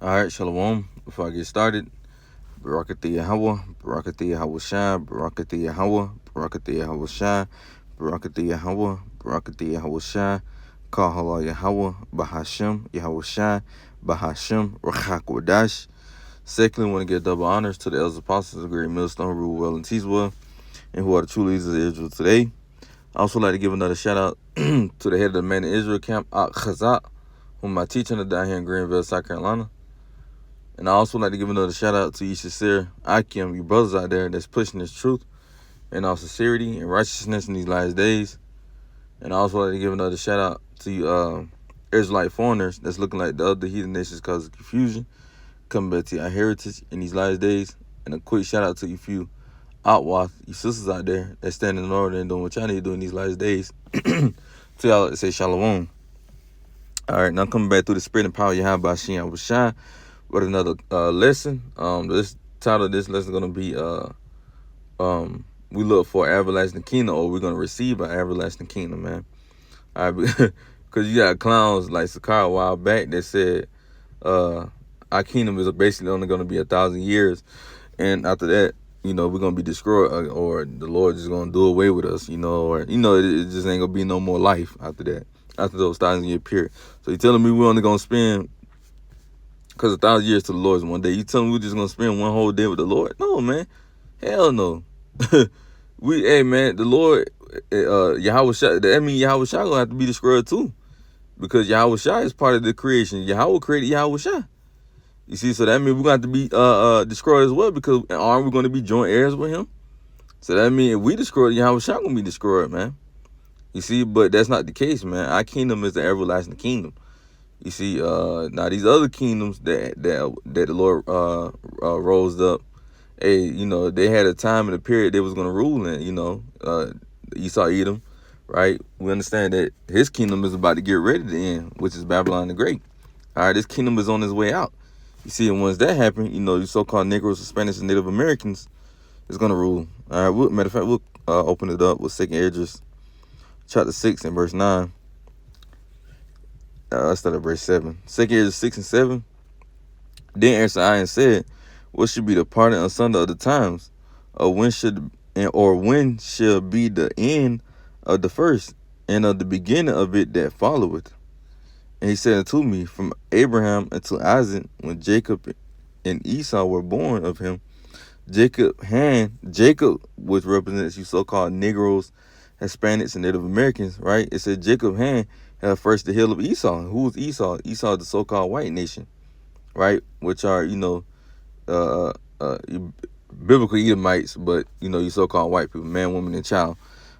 All right, Shalom. Before I get started, Barakatha Yahweh, Barakatha Yahweh Shai, Barakatha Yahweh, Barakatha Yahweh Shai, Barakatha Yahweh, Barakatha Yahweh Shai, Kahala Yahweh, Bahashem, Yahweh Shai, Bahashem, Rachak Wadash. Secondly, I want to give double honors to the elders apostles of Great Millstone, Rule Well, and Teach Well, and who are the true leaders of Israel today. I also like to give another shout out to the head of the Man in Israel camp, Ak Chazak, whom I teach under down here in Greenville, South Carolina. And I also like to give another shout out to you sincere Akim, you brothers out there that's pushing this truth and all sincerity and righteousness in these last days. And I also like to give another shout out to you Israelite foreigners that's looking like the other heathen nations cause of confusion, coming back to our heritage in these last days. And a quick shout out to you few Outwath, you sisters out there that's standing in order and doing what y'all need to do in these last days. To y'all that say shalom. All right, now coming back through the spirit and power you have by Shem Shai with another lesson. This title of this lesson is gonna be we look for everlasting kingdom, or we're gonna receive an everlasting kingdom, man. All right, because you got clowns like Sakara a while back that said our kingdom is basically only gonna be 1,000 years, and after that, we're gonna be destroyed, or the Lord is gonna do away with us, or it just ain't gonna be no more life after that, after those 1,000-year period. So you telling me we're only gonna spend, because 1,000 years to the Lord is one day. You telling me we're just gonna spend one whole day with the Lord? No, man. Hell no. Hey man, the Lord, Yahweh Shai, that means Yahweh Shai gonna have to be destroyed too, because Yahweh Shai is part of the creation. Yahweh created Yahweh Shai. You see, so that means we're going to have to be destroyed as well, because aren't we going to be joint heirs with him? So that means if we destroy Yahweh Shai going to be destroyed, man. You see, but that's not the case, man. Our kingdom is the everlasting kingdom. You see, now these other kingdoms that the Lord rose up, hey, they had a time and a period they was going to rule in, Esau, Edom, right? We understand that his kingdom is about to get ready to end, which is Babylon the Great. All right, this kingdom is on its way out. You see, and once that happens, you so-called Negroes, Spanish, and Native Americans is going to rule. All right, matter of fact, we'll open it up with 2nd Esdras, chapter 6 and verse 9. Let's start at verse 7. 2nd Esdras 6 and 7. Then answered I and said, what should be the parting asunder of the times? Or when shall be the end of the first, and of the beginning of it that followeth? And he said unto me, from Abraham unto Isaac, when Jacob and Esau were born of him, Jacob, which represents you so-called Negroes, Hispanics, and Native Americans, right? It said Jacob had first the hill of Esau. Who was Esau? Esau is the so-called white nation, right? Which are, biblical Edomites, but, you so-called white people, man, woman, and child.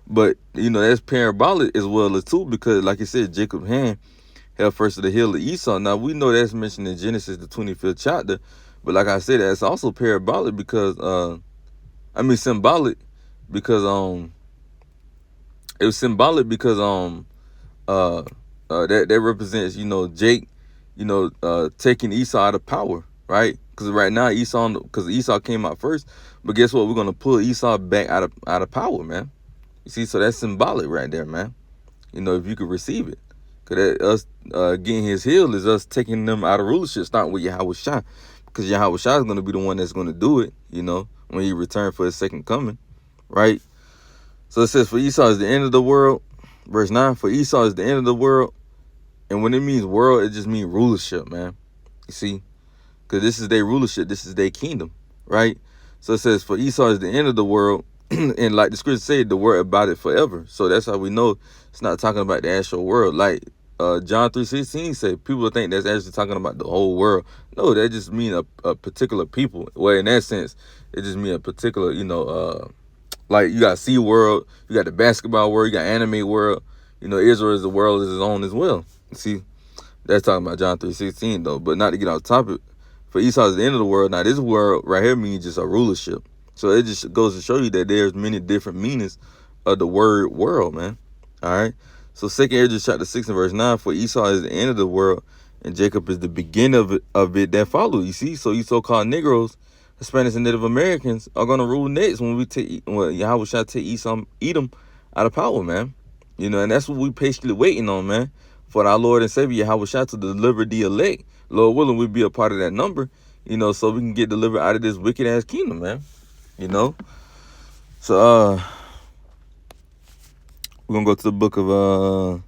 But, that's parabolic as well as too, because like I said, Jacob had first of the hill of Esau. Now, we know that's mentioned in Genesis, the 25th chapter. But like I said, that's also parabolic because, symbolic because, it was symbolic because, that represents, Jake, taking Esau out of power, right? Because right now, Esau came out first. But guess what? We're going to pull Esau back out of power, man. You see, so that's symbolic right there, man. If you could receive it. Because us getting his heel is us taking them out of rulership, starting with Yahweh Shai. Because Yahweh Shai is going to be the one that's going to do it, when he returns for his second coming, right? So it says, for Esau is the end of the world. Verse 9, for Esau is the end of the world. And when it means world, it just means rulership, man. You see? Because this is their rulership. This is their kingdom, right? So it says, for Esau is the end of the world. And like the scripture said, the word about it forever. So that's how we know it's not talking about the actual world. Like John 3:16 said, people think that's actually talking about the whole world. No, that just mean a particular people. Well, in that sense, it just mean a particular, like you got Sea World, you got the basketball world, you got anime world. Israel is the world is his own as well. See, that's talking about John 3:16 though. But not to get off topic, for Esau is the end of the world. Now this world right here means just a rulership. So it just goes to show you that there's many different meanings of the word world, man. All right. So 2nd Esdras chapter 6 and verse 9, for Esau is the end of the world, and Jacob is the beginning of it that follow. You see, so you so-called Negroes, Hispanics, and Native Americans are gonna rule next when Yahweh shall take Esau, Edom out of power, man. And that's what we patiently waiting on, man. For our Lord and Savior Yahweh shall to deliver the elect Lord willing, we'll be a part of that number, so we can get delivered out of this wicked ass kingdom, man. So we're gonna go to the book of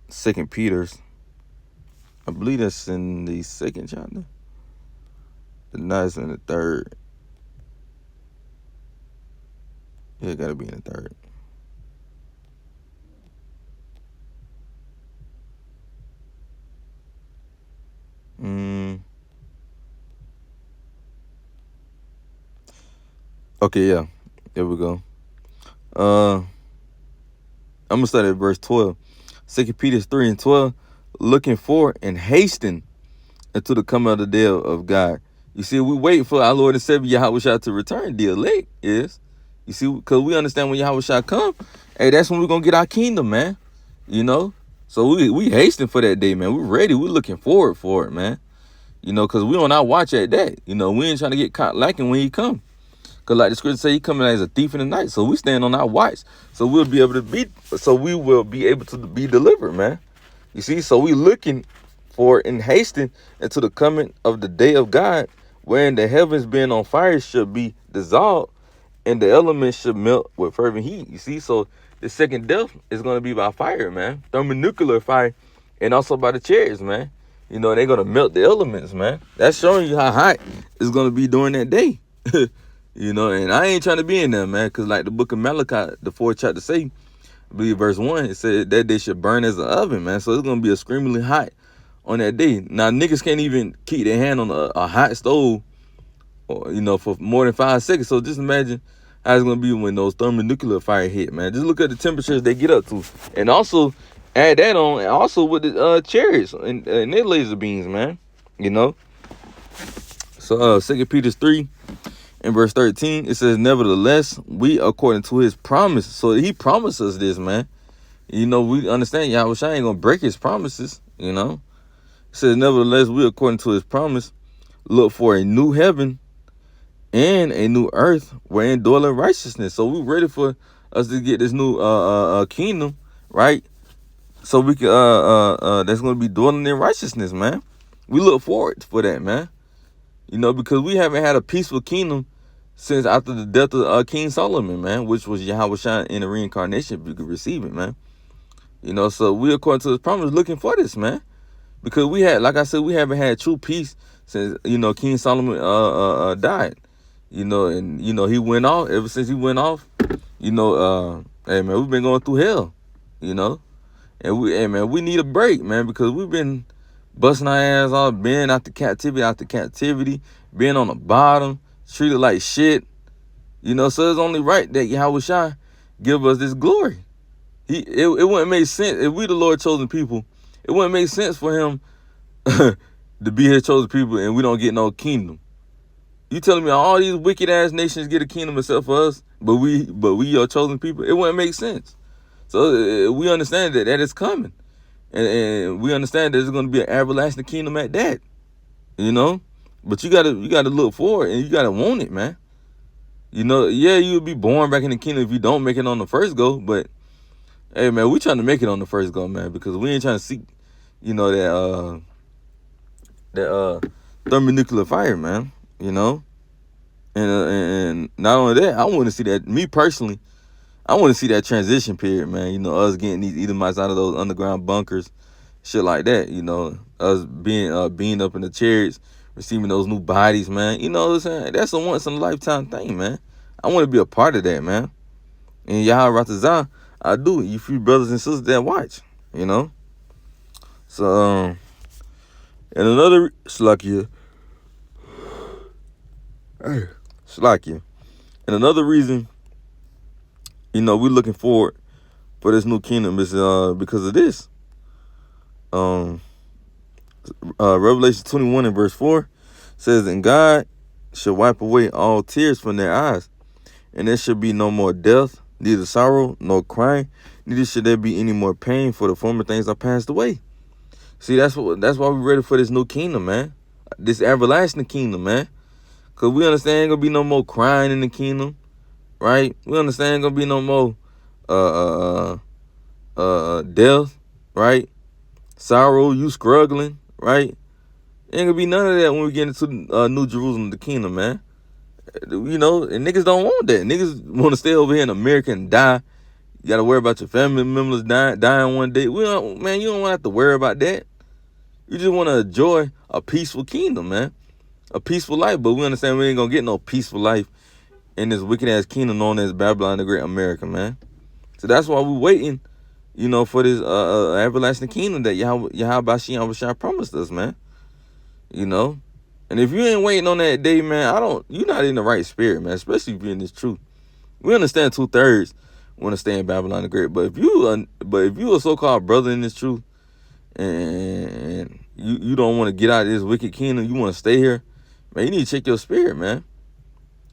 2 Peter's. I believe that's in the 2nd chapter. No, it's in the 3rd. Yeah, it gotta be in the 3rd. Okay, yeah. There we go. I'm gonna start at verse 12. 2 Peter 3:12. Looking for and hasten until the coming of the day of God. You see, we wait for our Lord and Savior Yahushua to return. The elect is. You see, because we understand when Yahushua come, hey, that's when we're gonna get our kingdom, man. So we hasten for that day, man. We're ready. We're looking forward for it, man. Because we on our watch at that. We ain't trying to get caught lacking when he come. Because like the scripture say, he coming as a thief in the night. So we stand on our watch. So we will be able to be delivered, man. You see, so we looking for and hasten until the coming of the day of God, wherein the heavens being on fire should be dissolved, and the elements should melt with fervent heat. You see, so the second death is going to be by fire, man. Thermonuclear fire, and also by the chariots, man. They're going to melt the elements, man. That's showing you how hot it's going to be during that day. And I ain't trying to be in there, man, because like the book of Malachi, the 4th chapter say, I believe verse 1, it said that they should burn as an oven, man. So it's going to be extremely hot on that day. Now, niggas can't even keep their hand on a hot stove, for more than 5 seconds. So just imagine how it's going to be when those thermonuclear fire hit, man. Just look at the temperatures they get up to. And also add that on, and also with the chariots and their laser beams, man. So 2 Peter 3 and verse 13, it says, nevertheless, we according to his promise. So he promised us this, man. We understand Yahushua ain't going to break his promises, It says, nevertheless, we according to his promise look for a new heaven and a new earth wherein dwelleth righteousness. So we ready for us to get this new kingdom, right? So we can that's going to be dwelling in righteousness, man. We look forward for that, man. Because we haven't had a peaceful kingdom since after the death of King Solomon, man, which was Yahushua in the reincarnation, if you could receive it, man. So we, according to his promise, looking for this, man. Because we haven't had true peace since, King Solomon died. And he went off. Ever since he went off, hey man, we've been going through hell, And we need a break, man, because we've been busting our ass off, being out the captivity, being on the bottom, treated like shit. So it's only right that Yahushua give us this glory. It wouldn't make sense if we the Lord chosen people. It wouldn't make sense for him to be his chosen people and we don't get no kingdom. You telling me all these wicked ass nations get a kingdom except for us, but we your chosen people? It wouldn't make sense. So we understand that is coming, and we understand that there's going to be an everlasting kingdom at that. But you gotta look forward and you gotta want it, man. Yeah, you'll be born back in the kingdom if you don't make it on the first go, but hey, man, we trying to make it on the first go, man, because we ain't trying to seek, that thermonuclear fire, man. And not only that, I want to see that. Me personally, I want to see that transition period, man. Us getting these Edomites out of those underground bunkers, shit like that. Us being being up in the chariots, receiving those new bodies, man. What I'm saying? That's a once in a lifetime thing, man. I want to be a part of that, man. And Yahweh Ratazah, I do. You few brothers and sisters that watch, So, and another Slakia. And another reason, we're looking forward for this new kingdom is because of this. Revelation 21 and verse 4 says, and God shall wipe away all tears from their eyes, and there shall be no more death, neither sorrow nor crying, neither should there be any more pain, for the former things are passed away. See, that's why we're ready for this new kingdom, man. This everlasting kingdom, man. Because we understand ain't going to be no more crying in the kingdom, right? We understand ain't going to be no more death, right? Sorrow, you struggling, right? Ain't gonna be none of that when we get into New Jerusalem, the kingdom, man. You know, and niggas don't want that. Niggas want to stay over here in America and die. You got to worry about your family members dying one day. Man, you don't want to have to worry about that. You just want to enjoy a peaceful kingdom, man. A peaceful life. But we understand we ain't going to get no peaceful life in this wicked-ass kingdom known as Babylon the Great America, man. So that's why we're waiting, you know, for this everlasting kingdom that Yahweh Shai promised us, man. You know? And if you ain't waiting on that day, man, you're not in the right spirit, man, especially if you're in this truth. We understand 2/3 want to stay in Babylon the Great, but if you a so-called brother in this truth, and you don't want to get out of this wicked kingdom, you want to stay here, man, you need to check your spirit, man.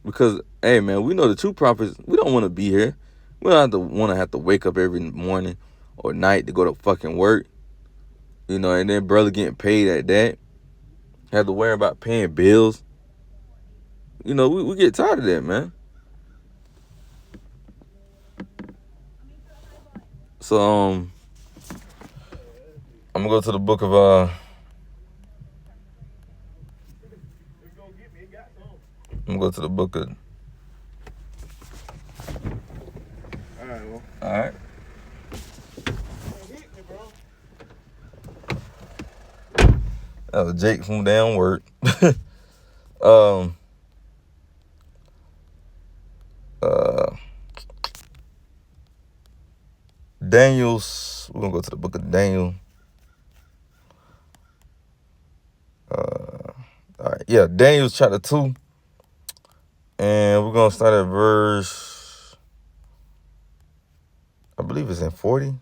Because, hey, man, we know the true prophets, we don't want to be here. We don't have to wake up every morning or night to go to fucking work, you know, and then brother getting paid at that. Have to worry about paying bills. You know, we get tired of that, man. So, I'm gonna go to the book of All right. That was Jake from damn work. Daniel's. We're gonna go to the book of Daniel. All right, yeah, Daniel's chapter 2, and we're gonna start at verse, I believe it's in 40.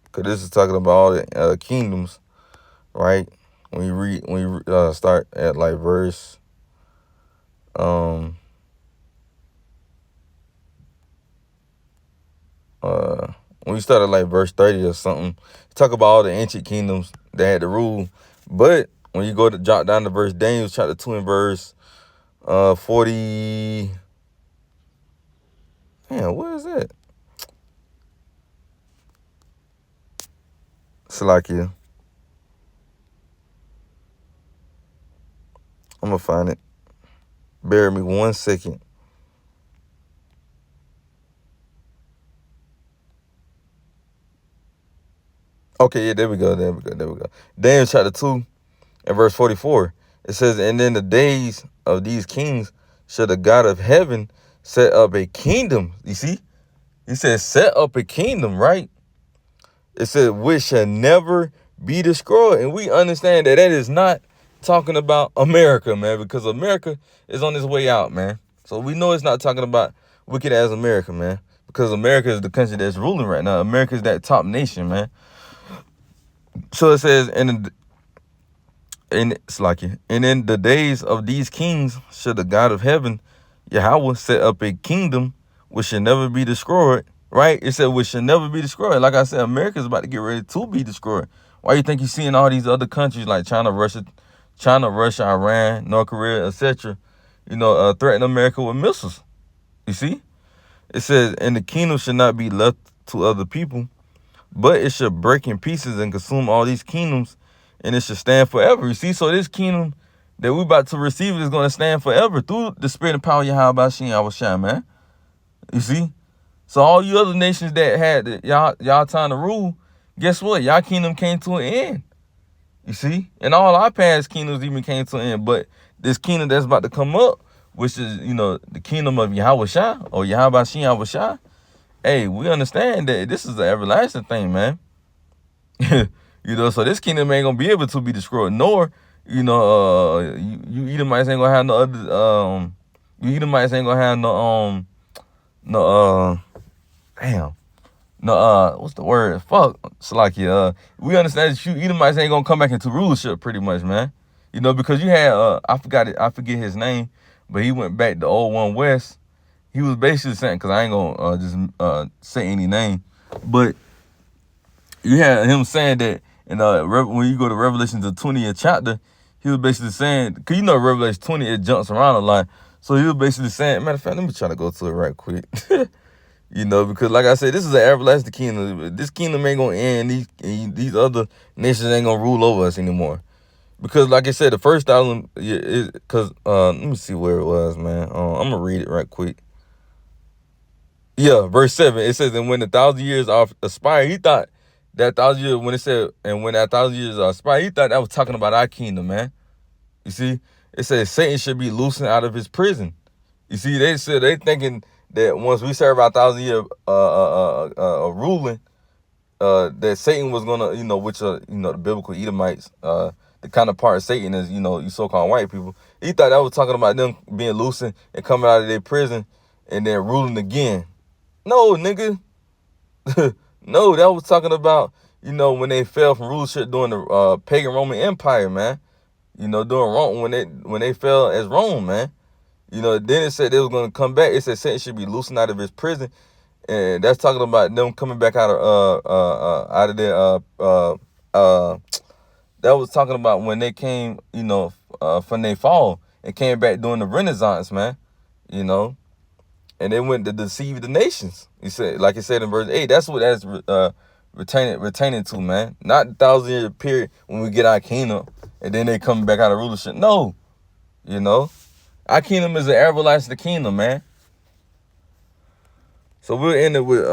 Because this is talking about all the kingdoms, right? When you start at like verse, when you start at like verse 30 or something, talk about all the ancient kingdoms that had to rule. But when you go to drop down to verse Daniel chapter 2 and verse 40, man, what is that? Salakia. I'm gonna find it. Bear me 1 second. Okay, yeah, there we go. Daniel chapter 2 and verse 44. It says, and in the days of these kings shall the God of heaven set up a kingdom. You see? He says set up a kingdom, right? It said which shall never be destroyed. And we understand that is not talking about America, man, because America is on its way out, man. So we know it's not talking about wicked ass America, man, because America is the country that's ruling right now. America is that top nation, man. So it says, and in the days of these kings shall the God of heaven, Yahweh, set up a kingdom which shall never be destroyed. Right? It said which shall never be destroyed. Like I said, America is about to get ready to be destroyed. Why you think you're seeing all these other countries like China, Russia, Iran, North Korea, etc., you know, threaten America with missiles? You see? It says, and the kingdom should not be left to other people, but it should break in pieces and consume all these kingdoms, and it should stand forever. You see? So this kingdom that we're about to receive is going to stand forever through the spirit and power of Yahweh Shai, man. You see? So all you other nations that had y'all time to rule, guess what? Y'all kingdom came to an end. You see? And all our past kingdoms even came to an end. But this kingdom that's about to come up, which is, you know, the kingdom of Yahweh Shai, or Yahweh Shai, hey, we understand that this is an everlasting thing, man. You know, so this kingdom ain't gonna be able to be destroyed, nor, you know, you Edomites ain't gonna have no other, you Edomites ain't gonna have what's the word? Fuck, Salakia. We understand that you Edomites ain't gonna come back into rulership, pretty much, man. You know, because you had I forget his name, but he went back to Old One West. He was basically saying, because I ain't gonna just say any name, but you had him saying that, and when you go to Revelation, the 20th chapter, he was basically saying, because you know Revelation 20, it jumps around a lot. So he was basically saying, matter of fact, let me try to go to it right quick. You know, because like I said, this is an everlasting kingdom. This kingdom ain't gonna end. These other nations ain't gonna rule over us anymore. Because like I said, the first 1,000 years, because let me see where it was, man. I'm gonna read it right quick. Yeah, verse 7. It says, and when the 1,000 years are expired, he thought that 1,000 years, when it said, and when that 1,000 years are expired, he thought that was talking about our kingdom, man. You see, it says Satan should be loosened out of his prison. You see, they said they thinking that once we serve our 1,000 year ruling, that Satan was gonna, which are, the biblical Edomites, the kind of part of Satan is, you so-called white people. He thought that was talking about them being loosened and coming out of their prison and then ruling again. No, nigga. No, that was talking about, when they fell from rulership during the pagan Roman Empire, man. During Rome, when they fell as Rome, man. Then it said they was gonna come back. It said Satan should be loosened out of his prison, and that's talking about them coming back out of their that was talking about when they came, from their fall and came back during the Renaissance, man. And they went to deceive the nations. He said, like it said in verse 8, that's what that's retaining to, man. Not the 1,000 year period when we get our kingdom and then they coming back out of rulership. No, our kingdom is an everlasting kingdom, man. So we'll end it with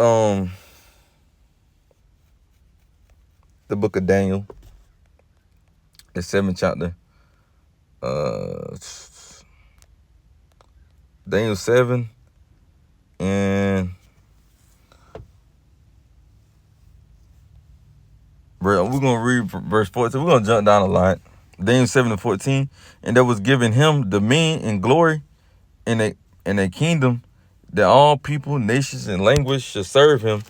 the book of Daniel, the 7th chapter. Daniel 7 and we're gonna read verse 14. We're gonna jump down a line. Daniel 7 and 14, and there was given him dominion and glory in a kingdom that all people, nations, and language should serve him.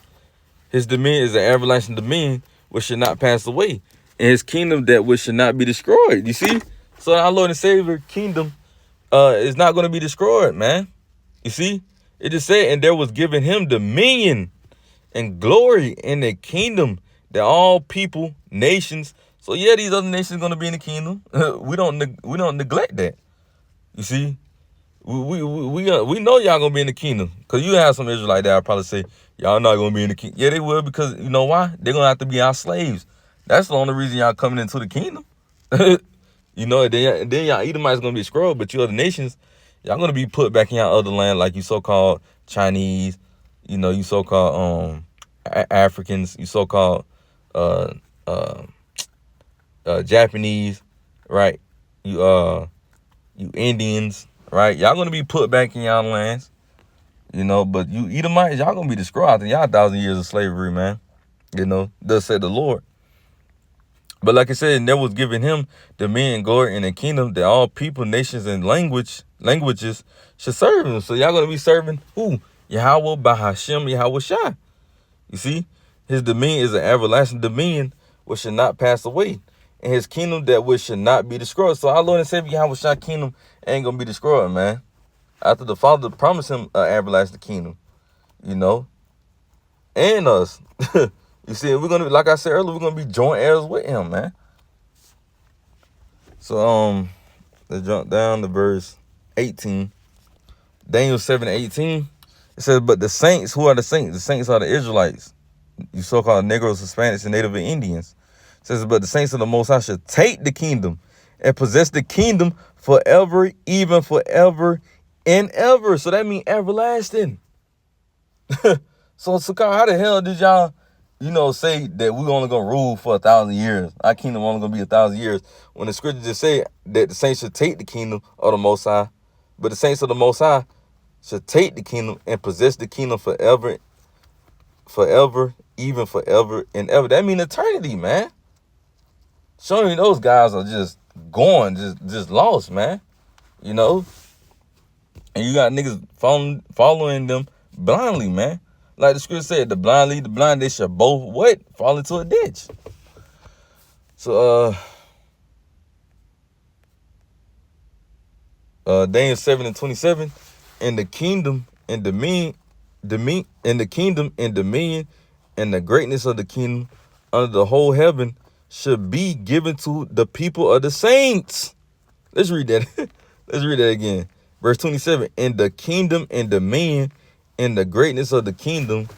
His dominion is an everlasting dominion which should not pass away, and his kingdom that which should not be destroyed. You see? So our Lord and Savior kingdom is not going to be destroyed, man. You see? It just said, and there was given him dominion and glory in a kingdom that all people, nations. So yeah, these other nations going to be in the kingdom. We don't neglect that. You see? We know y'all gonna be in the kingdom, because you have some Israelites that I'll probably say y'all not gonna be in the kingdom. Yeah, they will, because you know why? They're gonna have to be our slaves. That's the only reason y'all coming into the kingdom. And then y'all Edomites gonna be scrubbed, but you other nations, y'all gonna be put back in y'all other land, like you so-called Chinese, you so-called Africans, you so-called Japanese, right? You Indians. Right, y'all gonna be put back in y'all lands, but you Edomites, y'all gonna be destroyed after y'all 1,000 years of slavery, man. Thus said the Lord. But like I said, and there was given him dominion and glory in a kingdom that all people, nations, and languages should serve him. So y'all gonna be serving who? Yahweh Bahashem Yahweh Shai. You see, his dominion is an everlasting dominion which should not pass away, and his kingdom that which should not be destroyed. So our Lord and Savior Yahweh Shai kingdom ain't gonna be destroyed, man. After the Father promised him an everlasting kingdom, and us. You see, we're gonna, like I said earlier, we're gonna be joint heirs with him, man. So let's jump down to verse 18. Daniel 7:18. It says, but the saints, who are the saints? The saints are the Israelites, you so-called Negroes, Hispanics, and Native Indians. It says, but the saints of the Most High should take the kingdom and possess the kingdom forever, even forever and ever. So that means everlasting. So how the hell did y'all, say that we only gonna rule for 1,000 years? Our kingdom only gonna be 1,000 years, when the scripture just say that the saints should take the kingdom of the Most High, but the saints of the Most High should take the kingdom and possess the kingdom forever, even forever and ever. That means eternity, man. Showing me those guys are just going, just lost, man. And you got niggas following them blindly, man. Like the scripture said, the blind, they shall both what? Fall into a ditch. So Daniel 7:27, and the kingdom and dominion, and the kingdom and dominion and the greatness of the kingdom under the whole heaven should be given to the people of the saints. Let's read that. Let's read that again. Verse 27, and the kingdom and dominion and the greatness of the kingdom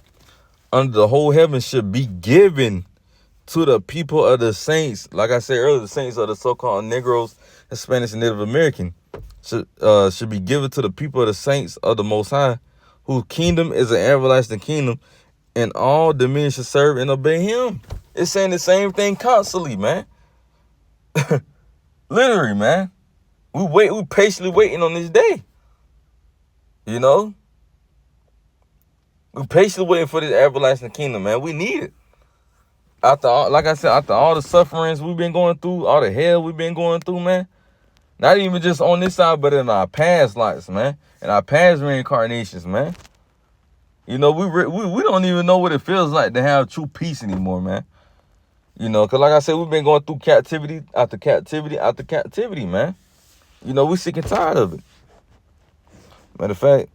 under the whole heaven should be given to the people of the saints. Like I said earlier, the saints are the so-called Negroes, Hispanics, and Native American. Should be given to the people of the saints of the Most High, whose kingdom is an everlasting kingdom, and all dominion should serve and obey him. It's saying the same thing constantly, man. Literally, man. We patiently waiting on this day. You know? We patiently waiting for this everlasting kingdom, man. We need it. Like I said, after all the sufferings we've been going through, all the hell we've been going through, man. Not even just on this side, but in our past lives, man. In our past reincarnations, man. You know, we don't even know what it feels like to have true peace anymore, man. You know, because like I said, we've been going through captivity after captivity after captivity, man. You know, we sick and tired of it. Matter of fact,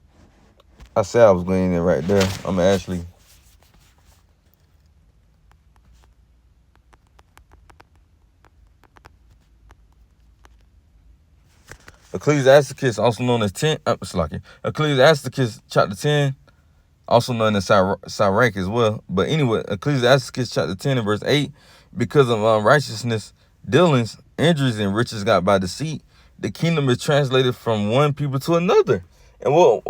I said I was going in there right there. I'm actually... Ecclesiasticus, also known as Ecclesiasticus chapter 10, also known as Sirach as well. But anyway, Ecclesiasticus chapter 10 and verse 8, because of unrighteousness, dealings, injuries, and riches got by deceit, the kingdom is translated from one people to another. And what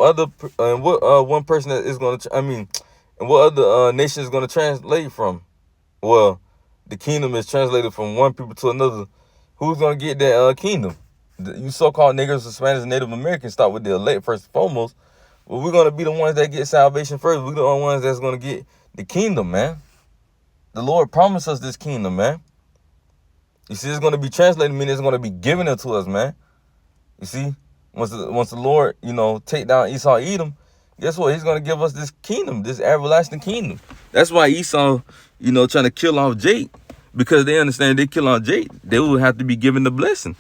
one person that is going to, and what other nation is going to translate from? Well, the kingdom is translated from one people to another. Who's going to get that kingdom? You so-called Negroes, Hispanics, and Native Americans start with the elect first and foremost. Well, we're going to be the ones that get salvation first. We're the only ones that's going to get the kingdom, man. The Lord promised us this kingdom, man. You see, it's going to be translated, meaning it's going to be given to us, man. You see, once the Lord, you know, take down Esau, Edom, guess what? He's going to give us this kingdom, this everlasting kingdom. That's why Esau, you know, trying to kill off Jake, because they understand they kill off Jake, they will have to be given the blessing.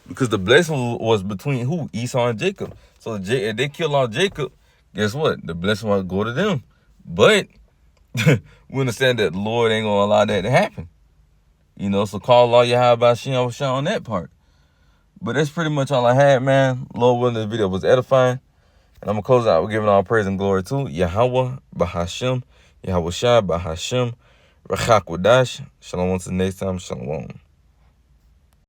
Because the blessing was between who? Esau and Jacob. So if they kill off Jacob, guess what? The blessing will go to them. But we understand that the Lord ain't going to allow that to happen. You know, so call Allah Yahweh Shem on that part. But that's pretty much all I had, man. Lord willing, this video was edifying. And I'm going to close out with giving all praise and glory to Yahweh Bahashem, Yahweh Shai Bahashem, Rachak Wadash. Shalom until next time. Shalom.